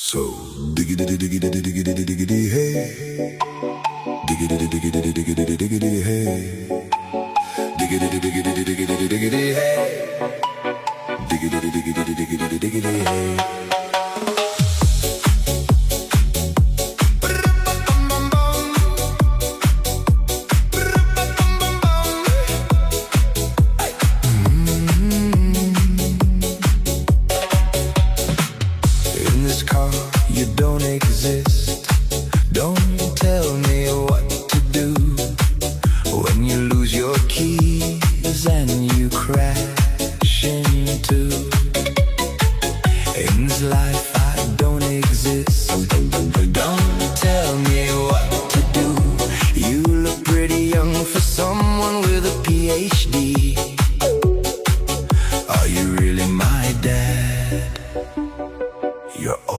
So diggity diggity diggity diggity hey, diggity diggity diggity diggity hey, diggity diggity diggity diggity hey, diggity diggity diggity diggity hey. You don't exist. Don't tell me why.